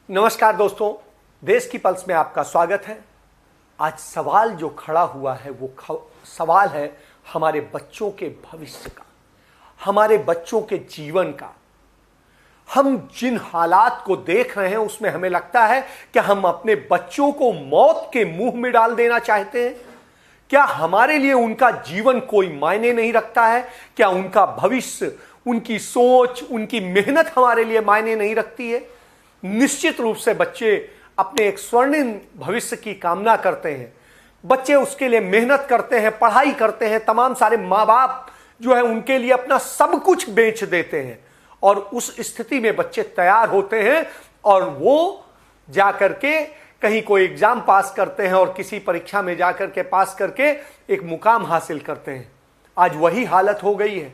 नमस्कार दोस्तों, देश की पल्स में आपका स्वागत है। आज सवाल जो खड़ा हुआ है वो सवाल है हमारे बच्चों के भविष्य का, हमारे बच्चों के जीवन का। हम जिन हालात को देख रहे हैं उसमें हमें लगता है कि हम अपने बच्चों को मौत के मुंह में डाल देना चाहते हैं। क्या हमारे लिए उनका जीवन कोई मायने नहीं रखता है? क्या उनका भविष्य, उनकी सोच, उनकी मेहनत हमारे लिए मायने नहीं रखती है? निश्चित रूप से बच्चे अपने एक स्वर्णिम भविष्य की कामना करते हैं। बच्चे उसके लिए मेहनत करते हैं, पढ़ाई करते हैं। तमाम सारे माँ बाप जो है उनके लिए अपना सब कुछ बेच देते हैं और उस स्थिति में बच्चे तैयार होते हैं और वो जाकर के कहीं कोई एग्जाम पास करते हैं और किसी परीक्षा में जाकर के पास करके एक मुकाम हासिल करते हैं। आज वही हालत हो गई है।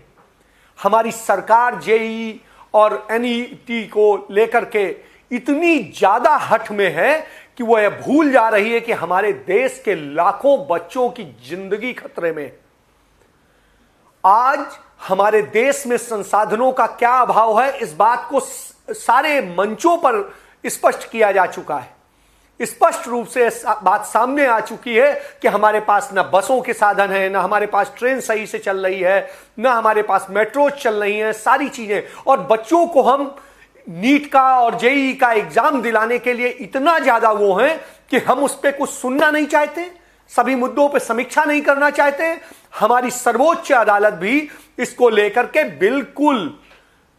हमारी सरकार जेईई और एनईटी को लेकर के इतनी ज्यादा हठ में है कि वो यह भूल जा रही है कि हमारे देश के लाखों बच्चों की जिंदगी खतरे में। आज हमारे देश में संसाधनों का क्या अभाव है, इस बात को सारे मंचों पर स्पष्ट किया जा चुका है। स्पष्ट रूप से बात सामने आ चुकी है कि हमारे पास न बसों के साधन है, न हमारे पास ट्रेन सही से चल रही है, न हमारे पास मेट्रो चल रही है, सारी चीजें। और बच्चों को हम नीट का और जेईई का एग्जाम दिलाने के लिए इतना ज्यादा वो हैं कि हम उस पर कुछ सुनना नहीं चाहते, सभी मुद्दों पर समीक्षा नहीं करना चाहते। हमारी सर्वोच्च अदालत भी इसको लेकर के बिल्कुल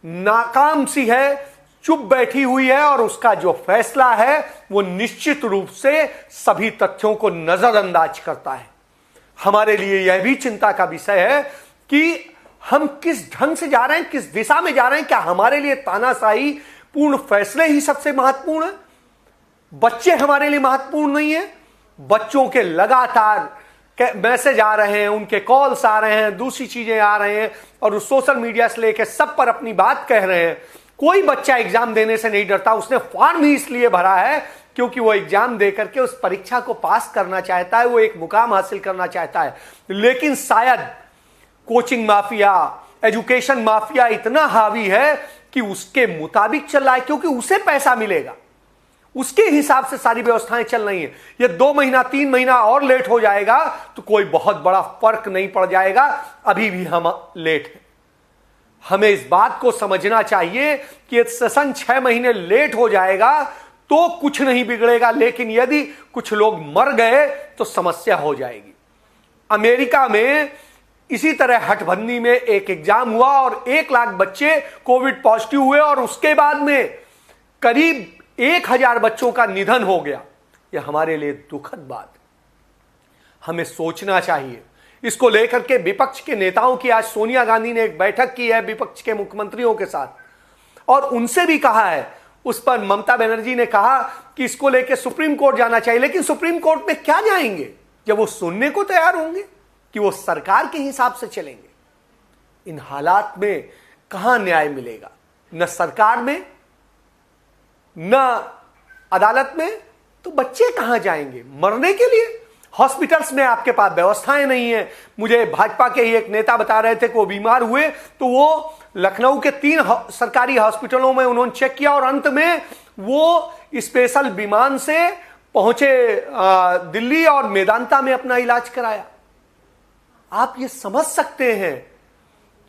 नाकाम सी है, चुप बैठी हुई है और उसका जो फैसला है वो निश्चित रूप से सभी तथ्यों को नजरअंदाज करता है। हमारे लिए यह भी चिंता का विषय है कि हम किस ढंग से जा रहे हैं, किस दिशा में जा रहे हैं। क्या हमारे लिए तानाशाही पूर्ण फैसले ही सबसे महत्वपूर्ण है? बच्चे हमारे लिए महत्वपूर्ण नहीं है? बच्चों के लगातार मैसेज आ रहे हैं, उनके कॉल्स आ रहे हैं, दूसरी चीजें आ रहे हैं और उस सोशल मीडिया से लेकर सब पर अपनी बात कह रहे हैं। कोई बच्चा एग्जाम देने से नहीं डरता। उसने फॉर्म ही इसलिए भरा है क्योंकि वो एग्जाम देकर के उस परीक्षा को पास करना चाहता है, वो एक मुकाम हासिल करना चाहता है। लेकिन शायद कोचिंग माफिया, एजुकेशन माफिया इतना हावी है कि उसके मुताबिक चल रहा है, क्योंकि उसे पैसा मिलेगा, उसके हिसाब से सारी व्यवस्थाएं चल रही हैं। ये 2 महीना 3 महीना और लेट हो जाएगा तो कोई बहुत बड़ा फर्क नहीं पड़ जाएगा, अभी भी हम लेट हैं। हमें इस बात को समझना चाहिए कि सेशन 6 महीने लेट हो जाएगा तो कुछ नहीं बिगड़ेगा, लेकिन यदि कुछ लोग मर गए तो समस्या हो जाएगी। अमेरिका में इसी तरह हटबंदी में एक एग्जाम हुआ और 1 लाख बच्चे कोविड पॉजिटिव हुए और उसके बाद में करीब 1000 बच्चों का निधन हो गया। यह हमारे लिए दुखद बात है। हमें सोचना चाहिए। इसको लेकर के विपक्ष के नेताओं की आज सोनिया गांधी ने एक बैठक की है विपक्ष के मुख्यमंत्रियों के साथ और उनसे भी कहा है। उस पर ममता बनर्जी ने कहा कि इसको लेकर सुप्रीम कोर्ट जाना चाहिए, लेकिन सुप्रीम कोर्ट में क्या जाएंगे जब वो सुनने को तैयार होंगे कि वो सरकार के हिसाब से चलेंगे। इन हालात में कहां न्याय मिलेगा? न सरकार में, न अदालत में, तो बच्चे कहां जाएंगे मरने के लिए? हॉस्पिटल्स में आपके पास व्यवस्थाएं नहीं है। मुझे भाजपा के ही एक नेता बता रहे थे कि वो बीमार हुए तो वो लखनऊ के 3 सरकारी हॉस्पिटलों में उन्होंने चेक किया और अंत में वो स्पेशल विमान से पहुंचे दिल्ली और मेदांता में अपना इलाज कराया। आप ये समझ सकते हैं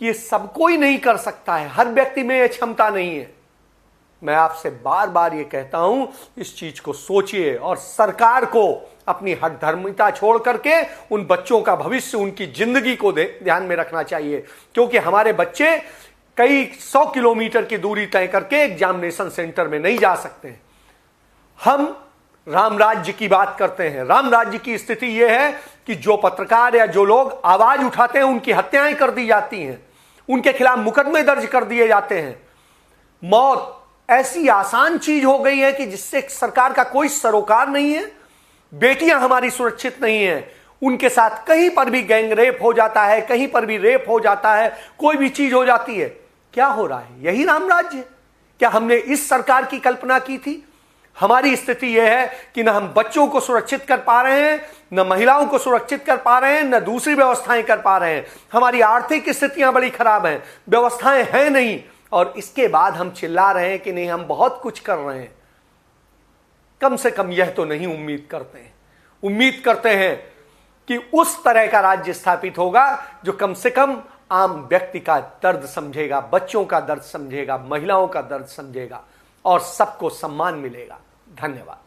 कि ये सब कोई नहीं कर सकता है, हर व्यक्ति में ये क्षमता नहीं है। मैं आपसे बार बार ये कहता हूं, इस चीज को सोचिए और सरकार को अपनी हठधर्मिता छोड़ करके उन बच्चों का भविष्य, उनकी जिंदगी को ध्यान में रखना चाहिए, क्योंकि हमारे बच्चे कई 100 किलोमीटर की दूरी तय करके एग्जामिनेशन सेंटर में नहीं जा सकते। हम राम राज्य की बात करते हैं। राम राज्य की स्थिति यह है कि जो पत्रकार या जो लोग आवाज उठाते हैं उनकी हत्याएं कर दी जाती हैं, उनके खिलाफ मुकदमे दर्ज कर दिए जाते हैं। मौत ऐसी आसान चीज हो गई है कि जिससे सरकार का कोई सरोकार नहीं है। बेटियां हमारी सुरक्षित नहीं है, उनके साथ कहीं पर भी गैंग रेप हो जाता है, कहीं पर भी रेप हो जाता है, कोई भी चीज हो जाती है। क्या हो रहा है? यही राम राज्य है? क्या हमने इस सरकार की कल्पना की थी? हमारी स्थिति यह है कि न हम बच्चों को सुरक्षित कर पा रहे हैं, न महिलाओं को सुरक्षित कर पा रहे हैं, न दूसरी व्यवस्थाएं कर पा रहे हैं। हमारी आर्थिक स्थितियां बड़ी खराब हैं, व्यवस्थाएं हैं नहीं, और इसके बाद हम चिल्ला रहे हैं कि नहीं हम बहुत कुछ कर रहे हैं। कम से कम यह तो नहीं उम्मीद करते हैं। उम्मीद करते हैं कि उस तरह का राज्य स्थापित होगा जो कम से कम आम व्यक्ति का दर्द समझेगा, बच्चों का दर्द समझेगा, महिलाओं का दर्द समझेगा और सबको सम्मान मिलेगा। धन्यवाद।